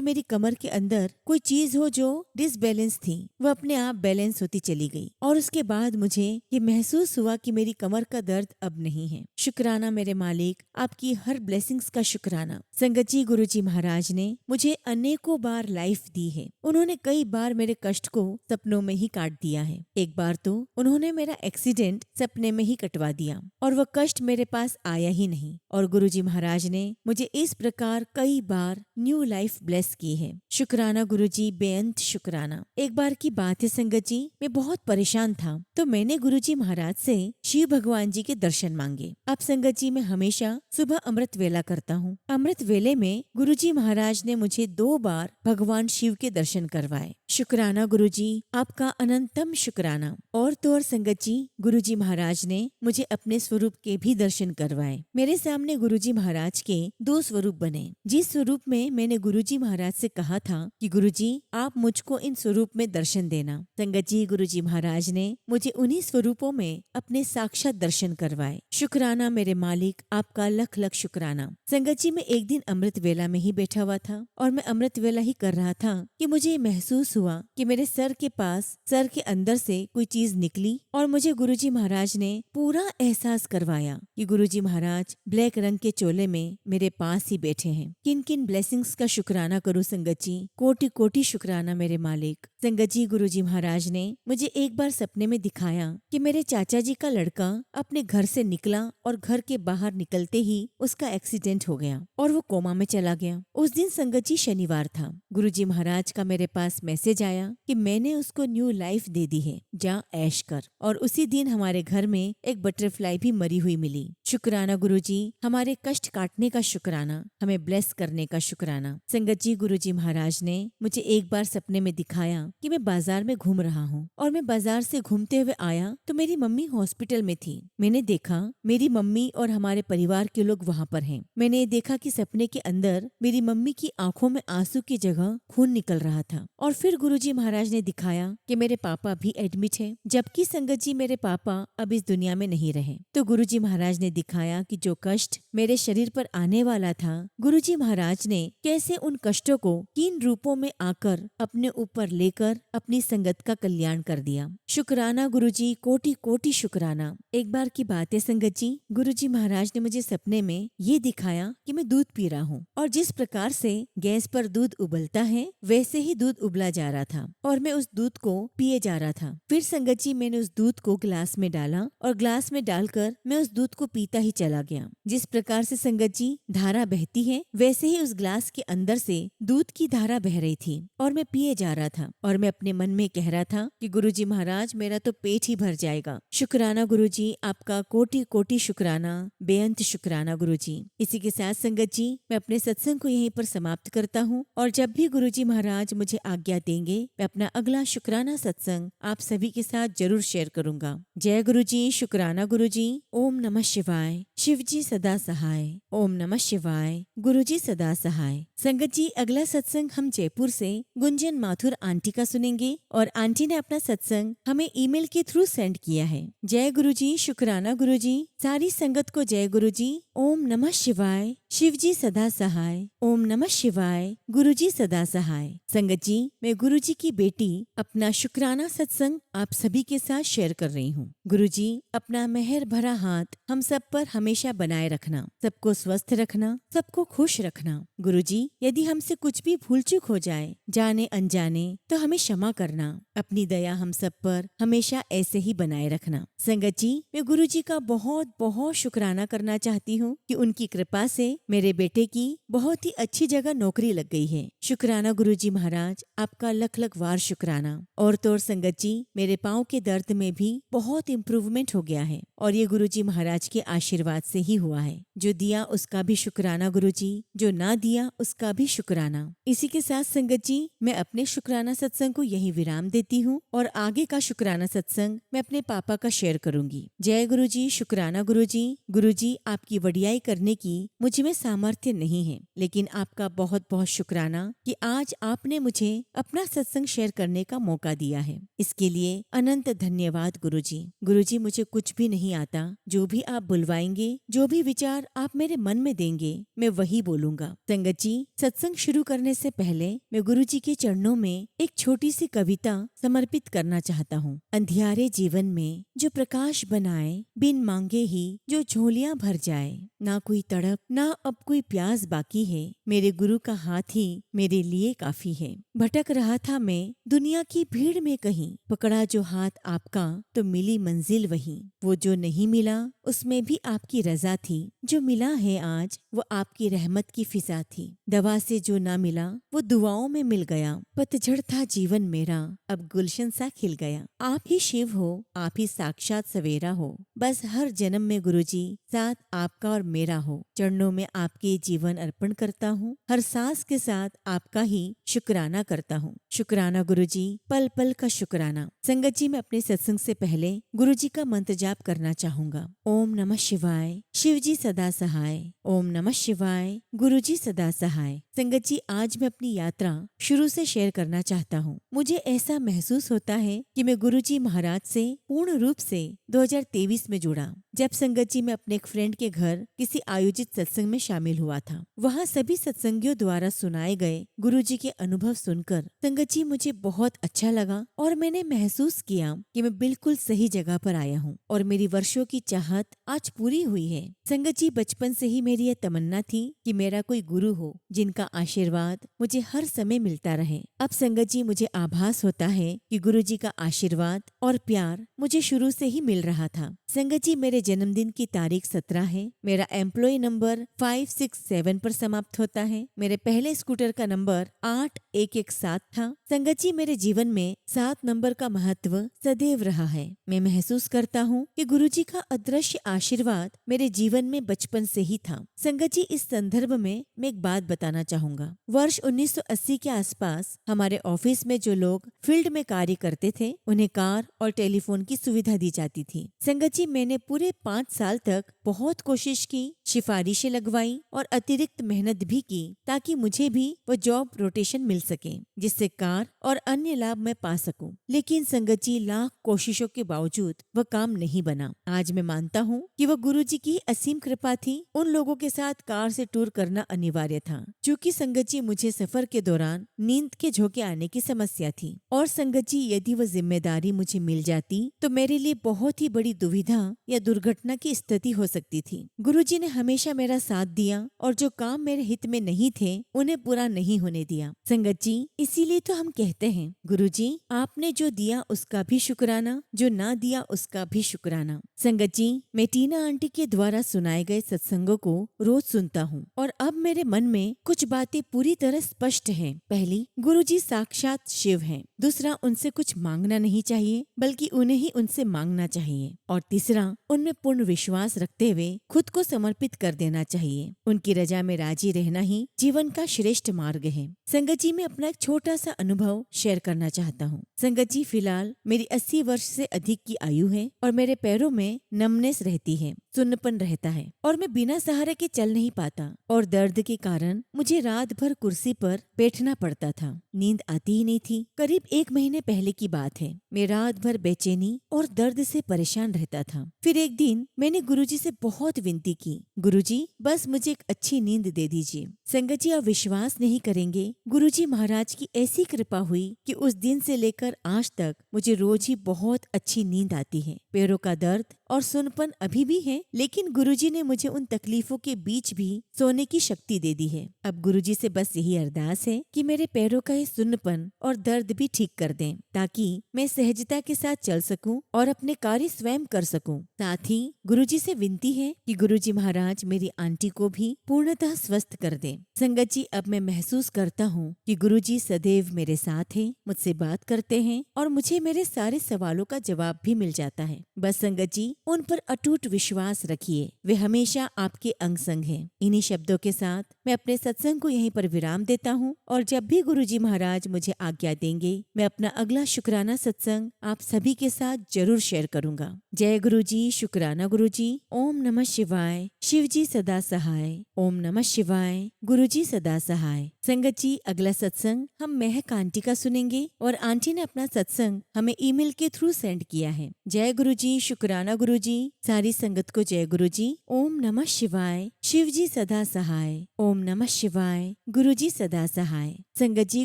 मेरी कमर के अंदर कोई चीज हो जो डिसबैलेंस थी, वो अपने आप बैलेंस होती चली गई। और उसके बाद मुझे ये महसूस हुआ कि मेरी कमर का दर्द अब नहीं है। शुक्राना मेरे मालिक, आपकी हर ब्लेसिंग्स का शुक्राना। संगत जी, गुरुजी महाराज ने मुझे अनेकों बार लाइफ दी है। उन्होंने कई बार मेरे कष्ट को सपनों में ही काट दिया है। एक बार तो उन्होंने मेरा एक्सीडेंट सपने में ही कटवा दिया और वो कष्ट मेरे पास आया ही नहीं। और गुरुजी महाराज ने मुझे इस प्रकार कई बार न्यू लाइफ ब्लेस की है। शुक्राना गुरुजी, बेअंत शुक्राना। एक बार की बात है संगत जी, मैं बहुत परेशान था तो मैंने गुरुजी महाराज से शिव भगवान जी के दर्शन मांगे। अब संगत जी, मैं हमेशा सुबह अमृत वेला करता हूँ। अमृत वेले में गुरुजी महाराज ने मुझे 2 बार भगवान शिव के दर्शन करवाए। शुक्राना गुरुजी, आपका अनंतम शुक्राना। और तो और संगत जी, गुरुजी महाराज ने मुझे अपने स्वरूप के भी दर्शन करवाए। मेरे सामने गुरुजी महाराज के 2 स्वरूप बने। जिस स्वरूप में मैंने गुरुजी महाराज से कहा था कि गुरुजी आप मुझको इन स्वरूप में दर्शन देना, संगत जी गुरुजी महाराज ने मुझे उन्हीं स्वरूपों में अपने साक्षात दर्शन करवाए। शुक्राना मेरे मालिक, आपका लख लख शुक्राना। संगत जी, मैं एक दिन अमृत वेला में ही बैठा हुआ था और मैं अमृत वेला ही कर रहा था कि मुझे महसूस हुआ कि मेरे सर के पास, सर के अंदर से कोई चीज निकली और मुझे गुरुजी महाराज ने पूरा एहसास करवाया कि गुरुजी महाराज ब्लैक रंग के चोले में मेरे पास ही बैठे हैं। किन किन ब्लेसिंग्स का शुक्राना करूं संगत जी, कोटि कोटि शुक्राना मेरे मालिक। संगत जी, गुरुजी महाराज ने मुझे एक बार सपने में दिखाया कि मेरे चाचा जी का लड़का अपने घर से निकला और घर के बाहर निकलते ही उसका एक्सीडेंट हो गया और वो कोमा में चला गया। उस दिन संगत जी शनिवार था। गुरुजी महाराज का मेरे पास मैसेज आया कि मैंने उसको न्यू लाइफ दे दी है, जा ऐश कर। और उसी दिन हमारे घर में एक बटरफ्लाई भी मरी हुई मिली। शुक्राना गुरुजी, हमारे कष्ट काटने का शुक्राना, हमें ब्लेस करने का शुक्राना। संगत जी, गुरुजी महाराज ने मुझे एक बार सपने में दिखाया कि मैं बाजार में घूम रहा हूँ और मैं बाजार से घूमते हुए आया तो मेरी मम्मी हॉस्पिटल में थी। मैंने देखा मेरी मम्मी और हमारे परिवार के लोग वहाँ पर हैं। मैंने देखा कि सपने के अंदर मेरी मम्मी की आंखों में आंसू की जगह खून निकल रहा था। और फिर गुरुजी महाराज ने दिखाया कि मेरे पापा भी एडमिट है, जबकि संगत जी मेरे पापा अब इस दुनिया में नहीं रहे। तो गुरुजी महाराज ने दिखाया कि जो कष्ट मेरे शरीर पर आने वाला था, गुरुजी महाराज ने कैसे उन कष्टों को किन रूपों में आकर अपने ऊपर लेकर अपनी संगत का कल्याण कर दिया। शुक्राना गुरुजी, कोटि कोटि शुक्राना। एक बार की बात है संगत जी, गुरुजी महाराज ने मुझे सपने में ये दिखाया कि मैं दूध पी रहा हूँ और जिस प्रकार से गैस पर दूध उबलता है वैसे ही दूध उबला जा रहा था और मैं उस दूध को पिए जा रहा था। फिर संगत जी मैंने उस दूध को गिलास में डाला और गिलास में डालकर मैं उस दूध को पीता ही चला गया। जिस प्रकार से संगत जी धारा बहती है वैसे ही उस गिलास के अंदर से दूध की धारा बह रही थी और मैं पिए जा रहा था और मैं अपने मन में कह रहा था कि गुरुजी महाराज मेरा तो पेट ही भर जाएगा। शुक्राना गुरुजी, आपका कोटि कोटि शुक्राना, बेअंत शुक्राना गुरुजी। इसी के साथ संगत जी मैं अपने सत्संग को यहीं पर समाप्त करता हूँ और जब भी गुरुजी महाराज मुझे आज्ञा देंगे मैं अपना अगला शुक्राना सत्संग आप सभी के साथ जरूर शेयर करूंगा। जय गुरुजी, शुक्राना गुरुजी। ओम नमः शिवाय। शिव जी सदा सहाय। ओम नमः शिवाय। गुरुजी सदा सहाय। संगत जी अगला सत्संग हम जयपुर से गुंजन माथुर आंटी का सुनेंगे और आंटी ने अपना सत्संग हमें ईमेल के थ्रू सेंड किया है। जय गुरुजी, शुक्राना गुरुजी। सारी संगत को जय गुरुजी। ओम नमः शिवाय। शिव जी सदा सहाय। ओम नमः शिवाय। गुरुजी सदा सहाय। संगत जी मैं गुरुजी की बेटी अपना शुक्राना सत्संग आप सभी के साथ शेयर कर रही हूँ। गुरुजी अपना मेहर भरा हाथ हम सब पर हमेशा बनाए रखना, सबको स्वस्थ रखना, सबको खुश रखना। गुरुजी यदि हमसे कुछ भी भूल चूक हो जाए जाने अनजाने तो हमें क्षमा करना। अपनी दया हम सब पर हमेशा ऐसे ही बनाए रखना। संगत जी मैं गुरुजी का बहुत बहुत शुक्राना करना चाहती हूँ कि उनकी कृपा से मेरे बेटे की बहुत ही अच्छी जगह नौकरी लग गई है। शुक्राना गुरुजी महाराज, आपका लख लख वार शुक्राना। और तो और संगत जी मेरे पाँव के दर्द में भी बहुत इम्प्रूवमेंट हो गया है और ये गुरुजी महाराज के आशीर्वाद से ही हुआ है। जो दिया उसका भी शुक्राना गुरुजी, जो ना दिया उसका भी शुक्राना। इसी के साथ संगत जी मैं अपने शुक्राना सत्संग को यही विराम देती हूँ और आगे का शुक्राना सत्संग मैं अपने पापा का शेयर करूंगी। जय गुरुजी, शुक्राना गुरुजी। गुरुजी आपकी वडियाई करने की मुझ में सामर्थ्य नहीं है, लेकिन आपका बहुत बहुत शुक्राना कि आज आपने मुझे अपना सत्संग शेयर करने का मौका दिया है। इसके लिए अनंत धन्यवाद गुरुजी। गुरुजी मुझे कुछ भी नहीं आता, जो भी आप बुलवाएंगे, जो भी विचार आप मेरे मन में देंगे मैं वही बोलूंगा। संगत जी सत्संग शुरू करने से पहले मैं गुरुजी के चरणों में एक छोटी सी कविता समर्पित करना चाहता हूँ। अंधियारे जीवन में जो प्रकाश बनाए, बिन मांगे ही जो झोलियां भर जाए, ना कोई तड़प ना अब कोई प्यास बाकी है, मेरे गुरु का हाथ ही मेरे लिए काफी है। भटक रहा था मैं दुनिया की भीड़ में कहीं, पकड़ा जो हाथ आपका तो मिली मंजिल वही। वो जो नहीं मिला उसमें भी आपकी रजा थी, जो मिला है आज वो आपकी रहमत की फिजा थी। दवा से जो ना मिला वो दुआओं में मिल गया, पतझड़ था जीवन मेरा अब गुलशन सा खिल गया। आप ही शिव हो, आप ही साक्षात सवेरा हो, बस हर जन्म में गुरुजी साथ आपका और मेरा हो। चरणों में आपके जीवन अर्पण करता हूँ, हर सांस के साथ आपका ही शुक्राना करता हूँ। शुक्राना गुरुजी, पल पल का शुक्राना। संगत जी मैं अपने सत्संग से पहले गुरुजी का मंत्र जाप करना चाहूंगा। ओम नमः शिवाय। शिव जी सदा सहाय। ओम नमः शिवाय। गुरुजी सदा सहाय। संगत जी आज मैं अपनी यात्रा शुरू से शेयर करना चाहता हूँ। मुझे ऐसा महसूस होता है कि मैं गुरुजी महाराज से पूर्ण रूप से 2023 में जुड़ा, जब संगत जी मैं अपने एक फ्रेंड के घर किसी आयोजित सत्संग में शामिल हुआ था। वहाँ सभी सत्संगियों द्वारा सुनाए गए गुरुजी के अनुभव सुनकर संगत जी मुझे बहुत अच्छा लगा और मैंने महसूस किया कि मैं बिल्कुल सही जगह पर आया हूँ और मेरी वर्षों की चाहत आज पूरी हुई है। संगत जी बचपन से ही मेरी यह तमन्ना थी कि मेरा कोई गुरु हो जिनका आशीर्वाद मुझे हर समय मिलता रहे। अब संगत जी मुझे आभास होता है कि गुरुजी का आशीर्वाद और प्यार मुझे शुरू से ही मिल रहा था। संगत जी मेरे जन्मदिन की तारीख 17 है। मेरा एम्प्लॉय नंबर 567 पर समाप्त होता है। मेरे पहले स्कूटर का नंबर 8117 था। संगत जी मेरे जीवन में 7 नंबर का महत्व सदैव रहा है। मैं महसूस करता हूँ कि गुरुजी का अदृश्य आशीर्वाद मेरे जीवन में बचपन से ही था। संगत जी इस संदर्भ में मैं एक बात बताना चाहूंगा। वर्ष 1980 के आसपास हमारे ऑफिस में जो लोग फील्ड में कार्य करते थे उन्हें कार और टेलीफोन की सुविधा दी जाती थी। संगत जी मैंने पूरे मैंने 5 साल तक बहुत कोशिश की, सिफारिशें लगवाई और अतिरिक्त मेहनत भी की ताकि मुझे भी वो जॉब रोटेशन मिल सके, जिससे कार और अन्य लाभ मैं पा सकूं। लेकिन संगत जी, लाख कोशिशों के बावजूद वह काम नहीं बना। आज मैं मानता हूँ कि वह गुरुजी की असीम कृपा थी। उन लोगों के साथ कार से टूर करना अनिवार्य था, क्योंकि संगत जी मुझे सफर के दौरान नींद के झोंके आने की समस्या थी। और संगत जी, यदि वह जिम्मेदारी मुझे मिल जाती तो मेरे लिए बहुत ही बड़ी दुविधा या दुर्घटना की स्थिति हो सकती थी। गुरुजी ने हमेशा मेरा साथ दिया और जो काम मेरे हित में नहीं थे उन्हें पूरा नहीं होने दिया। संगत जी, इसीलिए तो हम कहते हैं, गुरुजी आपने जो दिया उसका भी शुक्राना, जो ना दिया उसका भी शुक्राना। संगत जी, मैं टीना आंटी के द्वारा सुनाए गए सत्संगों को रोज सुनता हूँ और अब मेरे मन में कुछ बातें पूरी तरह स्पष्ट हैं। पहली, गुरुजी साक्षात शिव हैं। दूसरा, उनसे कुछ मांगना नहीं चाहिए बल्कि उन्हें ही उनसे मांगना चाहिए। और तीसरा, उनमें पूर्ण विश्वास रखते हुए खुद को समर्पित कर देना चाहिए। उनकी रजा में राजी रहना ही जीवन का श्रेष्ठ मार्ग है। संगत जी, मैं अपना एक छोटा सा अनुभव शेयर करना चाहता हूँ। संगत जी, फिलहाल मेरी 80 वर्ष से अधिक की आयु है और मेरे पैरों में नमनेस रहती है, सुन्नपन रहता है और मैं बिना सहारे के चल नहीं पाता और दर्द के कारण मुझे रात भर कुर्सी पर बैठना पड़ता था। नींद आती ही नहीं थी। करीब 1 महीने पहले की बात है। मैं रात भर बेचैनी और दर्द से परेशान रहता था। फिर एक दिन मैंने गुरुजी से बहुत विनती की, गुरुजी बस मुझे एक अच्छी नींद दे दीजिए। संगत जी, आप विश्वास नहीं करेंगे, गुरुजी महाराज की ऐसी कृपा हुई कि उस दिन से लेकर आज तक मुझे रोज ही बहुत अच्छी नींद आती है। पैरों का दर्द और सुनपन अभी भी है, लेकिन गुरुजी ने मुझे उन तकलीफों के बीच भी सोने की शक्ति दे दी है। अब गुरुजी से बस यही अरदास है कि मेरे पैरों का ये सुन्नपन और दर्द भी ठीक कर दें, ताकि मैं सहजता के साथ चल सकूं और अपने कार्य स्वयं कर सकूं। साथ ही गुरुजी से विनती है कि गुरुजी महाराज मेरी आंटी को भी पूर्णतः स्वस्थ कर दें। संगत जी, अब मैं महसूस करता हूँ कि गुरुजी सदैव मेरे साथ हैं, मुझसे बात करते हैं और मुझे मेरे सारे सवालों का जवाब भी मिल जाता है। बस संगत जी, उन पर अटूट विश्वास रखिए, वे हमेशा आपके अंग संग हैं। इन्हीं शब्दों के साथ मैं अपने सत्संग को यहीं पर विराम देता हूँ और जब भी गुरुजी महाराज मुझे आज्ञा देंगे, मैं अपना अगला शुक्राना सत्संग आप सभी के साथ जरूर शेयर करूंगा। जय गुरुजी, शुक्राना गुरुजी। ओम नमः शिवाय। शिवजी सदा सहाय। ओम नमः शिवाय। गुरुजी सदा सहाय। संगत जी, अगला सत्संग हम महक आंटी का सुनेंगे और आंटी ने अपना सत्संग हमें ईमेल के थ्रू सेंड किया है। जय गुरुजी, शुक्राना गुरुजी। सारी संगत को जय गुरुजी। ओम नमः शिवाय। शिवजी सदा सहाय। ओम नमः शिवाय। गुरुजी सदा सहाय। संगत जी,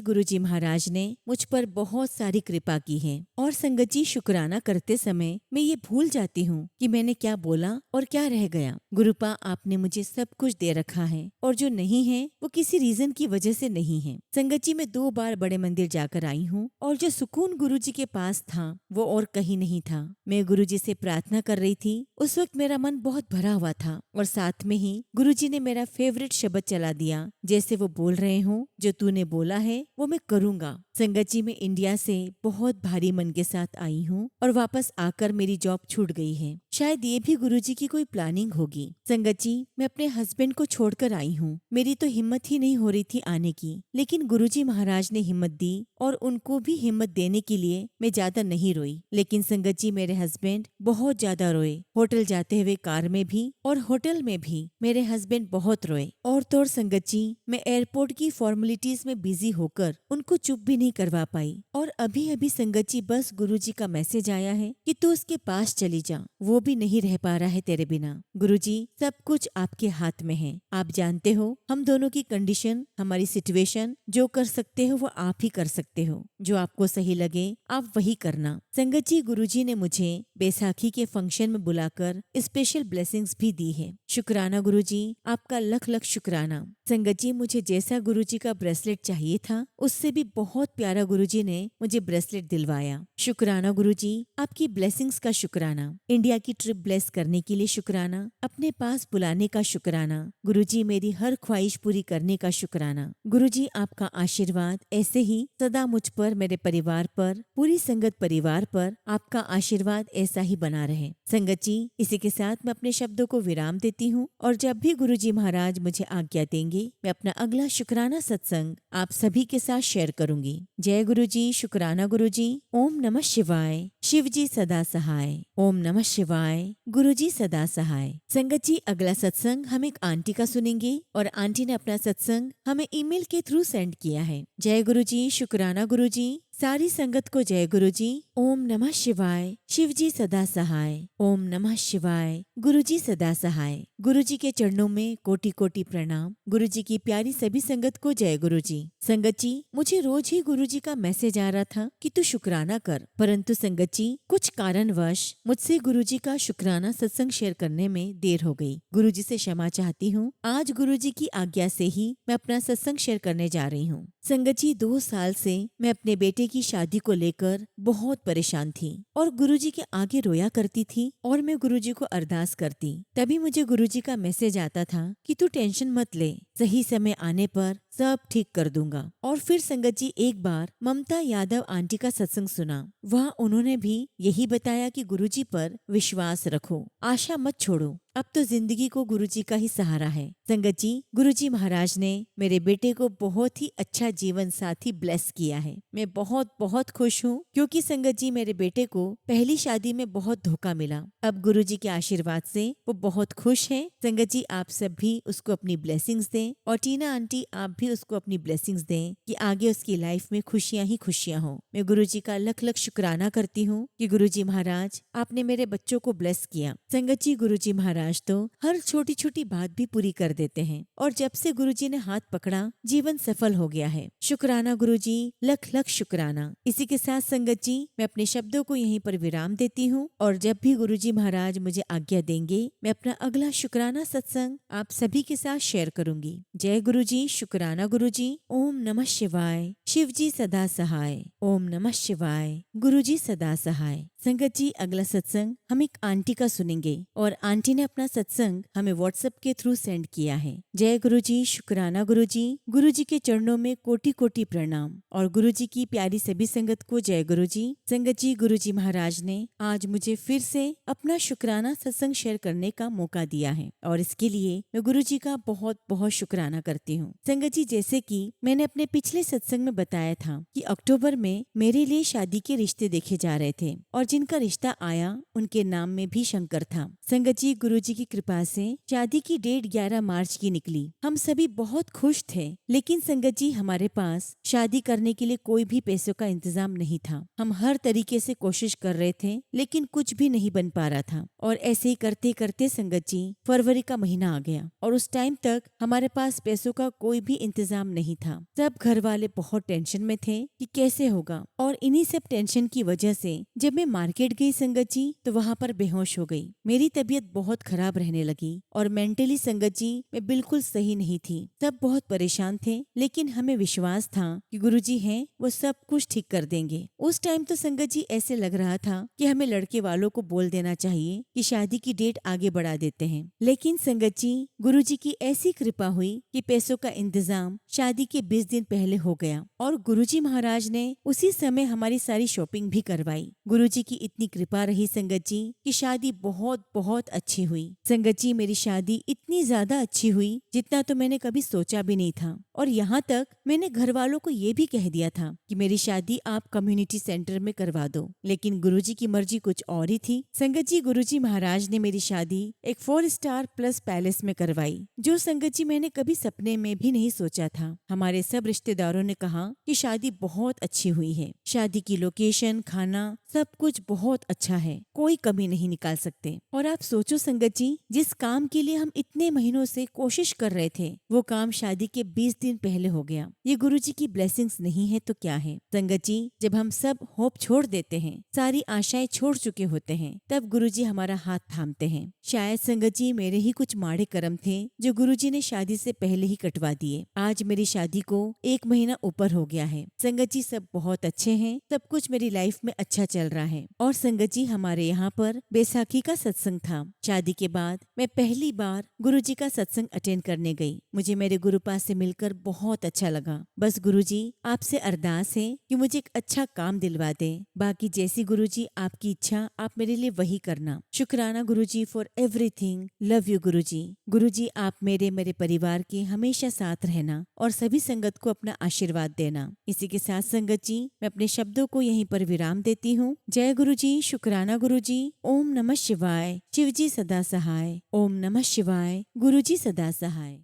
गुरुजी महाराज ने मुझ पर बहुत सारी कृपा की है और संगत जी, शुक्राना करते समय मैं ये भूल जाती हूँ कि मैंने क्या बोला और क्या रह गया। गुरुपा, आपने मुझे सब कुछ दे रखा है और जो नहीं है वो किसी रीजन की वजह से नहीं है। संगत जी, मैं 2 बार बड़े मंदिर जाकर आई हूँ और जो सुकून गुरुजी के पास था वो और कहीं नहीं था। मैं गुरुजी से प्रार्थना कर रही थी। उस वक्त मेरा मन बहुत भरा हुआ था और साथ में ही गुरुजी ने मेरा फेवरेट शब्द चला दिया, जैसे वो बोल रहे हो, जो तूने बोला है वो मैं करूँगा। संगत जी, मैं इंडिया से बहुत भारी मन के साथ आई हूँ और वापस आकर मेरी जॉब छूट गई है। शायद ये भी गुरुजी की कोई प्लानिंग होगी। संगत जी, मैं अपने हस्बैंड को छोड़कर आई हूँ। मेरी तो हिम्मत ही नहीं हो रही थी आने की, लेकिन गुरुजी महाराज ने हिम्मत दी और उनको भी हिम्मत देने के लिए मैं ज्यादा नहीं रोई। लेकिन संगत जी, मेरे हस्बैंड बहुत ज्यादा रोए। होटल जाते हुए कार में भी और होटल में भी मेरे हस्बैंड बहुत रोए। और तो और संगत जी, मैं एयरपोर्ट की फॉर्मेलिटीज में बिजी होकर उनको चुप भी नहीं करवा पाई। और अभी अभी संगत जी, बस गुरुजी का मैसेज आया है कि तू उसके पास चली जा, वो भी नहीं रह पा रहा है तेरे बिना। गुरुजी, सब कुछ आपके हाथ में है। आप जानते हो हम दोनों की कंडीशन, हमारी सिचुएशन, जो कर सकते हो वो आप ही कर सकते हो। जो आपको सही लगे आप वही करना। संगत जी, गुरुजी ने मुझे बैसाखी के फंक्शन में बुलाकर स्पेशल ब्लेसिंग्स भी दी है। शुक्राना गुरुजी, आपका लख लख शुक्राना। संगत जी, मुझे जैसा गुरुजी का ब्रेसलेट चाहिए था उससे भी बहुत प्यारा गुरुजी ने मुझे ब्रेसलेट दिलवाया। शुक्राना गुरुजी, आपकी ब्लेसिंग्स का शुक्राना। इंडिया की ट्रिप ब्लेस करने के लिए शुक्राना। अपने पास बुलाने का शुक्राना। गुरुजी, मेरी हर ख्वाहिश पूरी करने का शुक्राना। गुरुजी, आपका आशीर्वाद ऐसे ही सदा मुझ पर, मेरे परिवार पर, पूरी संगत परिवार पर आपका आशीर्वाद ऐसा ही बना रहे। संगत जी, इसी के साथ मैं अपने शब्दों को विराम देती हूँ और जब भी गुरुजी महाराज मुझे आज्ञा देंगे, मैं अपना अगला शुक्राना सत्संग आप सभी के साथ शेयर करूंगी। जय गुरुजी, शुक्राना गुरुजी। ओम नमः शिवाय। शिवजी सदा सहाय। ओम नमः शिवाय। शिवाय। गुरुजी सदा सहाय। संगत जी, अगला सत्संग हम एक आंटी का सुनेंगे और आंटी ने अपना सत्संग हमें ईमेल के थ्रू सेंड किया है। जय गुरुजी, शुक्राना गुरुजी। सारी संगत को जय गुरुजी। ओम नमः शिवाय। शिवजी सदा सहाय। ओम नमः शिवाय। गुरुजी सदा सहाय। गुरुजी के चरणों में कोटि कोटि प्रणाम। गुरुजी की प्यारी सभी संगत को जय गुरुजी। संगत जी, मुझे रोज ही गुरुजी का मैसेज आ रहा था कि तू शुक्राना कर, परंतु संगत जी कुछ कारणवश मुझसे गुरुजी का शुक्राना सत्संग शेयर करने में देर हो गई। गुरुजी से क्षमा चाहती हूँ। आज गुरुजी की आज्ञा से ही मैं अपना सत्संग शेयर करने जा रही हूँ। संगत जी, 2 साल से मैं अपने बेटे की शादी को लेकर बहुत परेशान थी और गुरुजी के आगे रोया करती थी और मैं गुरुजी को अरदास करती। तभी मुझे गुरुजी का मैसेज आता था कि तू टेंशन मत ले, सही समय आने पर सब ठीक कर दूंगा। और फिर संगत जी एक बार ममता यादव आंटी का सत्संग सुना। वहाँ उन्होंने भी यही बताया कि गुरुजी पर विश्वास रखो, आशा मत छोड़ो। अब तो जिंदगी को गुरुजी का ही सहारा है। संगत जी, गुरुजी महाराज ने मेरे बेटे को बहुत ही अच्छा जीवन साथी ब्लेस किया है। मैं बहुत बहुत खुश हूँ क्योंकि संगत जी मेरे बेटे को पहली शादी में बहुत धोखा मिला। अब गुरुजी के आशीर्वाद से वो बहुत खुश है। संगत जी, आप सब भी उसको अपनी ब्लेसिंग्स दें और टीना आंटी आप भी उसको अपनी ब्लेसिंग्स दें कि आगे उसकी लाइफ में खुशियाँ ही खुशियाँ हो। मैं गुरुजी का लख लख शुक्राना करती हूँ कि गुरुजी महाराज आपने मेरे बच्चों को ब्लेस किया। संगत जी, गुरुजी महाराज तो हर छोटी छोटी बात भी पूरी कर देते हैं और जब से गुरुजी ने हाथ पकड़ा जीवन सफल हो गया है। शुक्राना गुरुजी, लख लख शुक्राना। इसी के साथ संगत जी मैं अपने शब्दों को यहीं पर विराम देती हूँ और जब भी गुरुजी महाराज मुझे आज्ञा देंगे मैं अपना अगला शुक्राना सत्संग आप सभी के साथ शेयर करूंगी। जय गुरुजी, शुक्राना गुरुजी। ओम नमः शिवाय। शिवजी सदा सहाय। ओम नमः शिवाय। गुरुजी सदा सहाय। संगत जी, अगला सत्संग हम एक आंटी का सुनेंगे और आंटी ने अपना सत्संग हमें व्हाट्सएप के थ्रू सेंड किया है। जय गुरुजी, शुक्राना गुरुजी। गुरुजी के चरणों में कोटि कोटि प्रणाम और गुरुजी की प्यारी सभी संगत को जय गुरुजी। संगत जी, गुरुजी महाराज ने आज मुझे फिर से अपना शुक्राना सत्संग शेयर करने का मौका दिया है और इसके लिए मैं गुरुजी का बहुत बहुत शुक्राना करती हूँ। संगत जी, जैसे कि मैंने अपने पिछले सत्संग में बताया था कि अक्टूबर में मेरे लिए शादी के रिश्ते देखे जा रहे थे और जिनका रिश्ता आया उनके नाम में भी शंकर था। संगत जी, गुरुजी की कृपा से शादी की डेट 11 मार्च की निकली। हम सभी बहुत खुश थे, लेकिन संगत जी हमारे पास शादी करने के लिए कोई भी पैसों का इंतजाम नहीं था। हम हर तरीके से कोशिश कर रहे थे लेकिन कुछ भी नहीं बन पा रहा था और ऐसे ही करते करते संगत जी फरवरी का महीना आ गया और उस टाइम तक हमारे पास पैसों का कोई भी इंतजाम नहीं था। सब घर वाले बहुत टेंशन में थे कि कैसे होगा और इन्हीं सब टेंशन की वजह से जब मैं मार्केट गई संगत जी तो वहाँ पर बेहोश हो गई। मेरी तबीयत बहुत खराब रहने लगी और मेंटली संगत जी मैं बिल्कुल सही नहीं थी। सब बहुत परेशान थे लेकिन हमें विश्वास था कि गुरुजी हैं, वो सब कुछ ठीक कर देंगे। उस टाइम तो संगत जी ऐसे लग रहा था कि हमें लड़के वालों को बोल देना चाहिए कि शादी की डेट आगे बढ़ा देते हैं। लेकिन संगत जी गुरुजी की ऐसी कृपा हुई कि पैसों का इंतजाम शादी के 20 दिन पहले हो गया और गुरुजी महाराज ने उसी समय हमारी सारी शॉपिंग भी करवाई। गुरुजी की इतनी कृपा रही संगत जी कि शादी बहुत बहुत अच्छी हुई। संगत जी मेरी शादी इतनी ज्यादा अच्छी हुई जितना तो मैंने कभी सोचा भी नहीं था और यहाँ तक मैंने घर वालों को ये भी कह दिया था कि मेरी शादी आप कम्युनिटी सेंटर में करवा दो, लेकिन गुरुजी की मर्जी कुछ और ही थी। संगत जी गुरुजी महाराज ने मेरी शादी एक 4 स्टार प्लस पैलेस में करवाई, जो संगत जी मैंने कभी सपने में भी नहीं सोचा था। हमारे सब रिश्तेदारों ने कहा कि शादी बहुत अच्छी हुई है। शादी की लोकेशन, खाना सब कुछ बहुत अच्छा है, कोई कमी नहीं निकाल सकते। और आप सोचो संगत जी, जिस काम के लिए हम इतने महीनों से कोशिश कर रहे थे वो काम शादी के 20 दिन पहले हो गया। ये गुरुजी की ब्लेसिंग्स नहीं है तो क्या है। संगत जी जब हम सब होप छोड़ देते हैं, सारी आशाएं छोड़ चुके होते हैं, तब गुरुजी हमारा हाथ थामते हैं। शायद संगत जी मेरे ही कुछ माड़े कर्म थे जो गुरुजी ने शादी से पहले ही कटवा दिए। आज मेरी शादी को 1 महीना ऊपर हो गया है। संगत जी सब बहुत अच्छे हैं, सब कुछ मेरी लाइफ में अच्छा चल रहा है। और संगत जी हमारे यहाँ पर बैसाखी का सत्संग था। शादी के बाद मैं पहली बार गुरुजी का सत्संग अटेंड करने गई। मुझे मेरे गुरुपास से मिलकर बहुत अच्छा लगा। बस गुरुजी आपसे अरदास है कि मुझे एक अच्छा काम दिलवा दें। बाकी जैसी गुरुजी आपकी इच्छा आप मेरे लिए वही करना। शुक्राना गुरुजी फॉर एवरीथिंग। लव यू गुरुजी। गुरुजी आप मेरे परिवार के हमेशा साथ रहना और सभी संगत को अपना आशीर्वाद देना। इसी के साथ संगत जी मैं अपने शब्दों को यहीं पर विराम देती हूँ जय गुरु जी, शुक्राना गुरु जी। ओम नमः शिवाय। शिव जी सदा सहाय। ओम नमः शिवाय। गुरु जी सदा सहाय।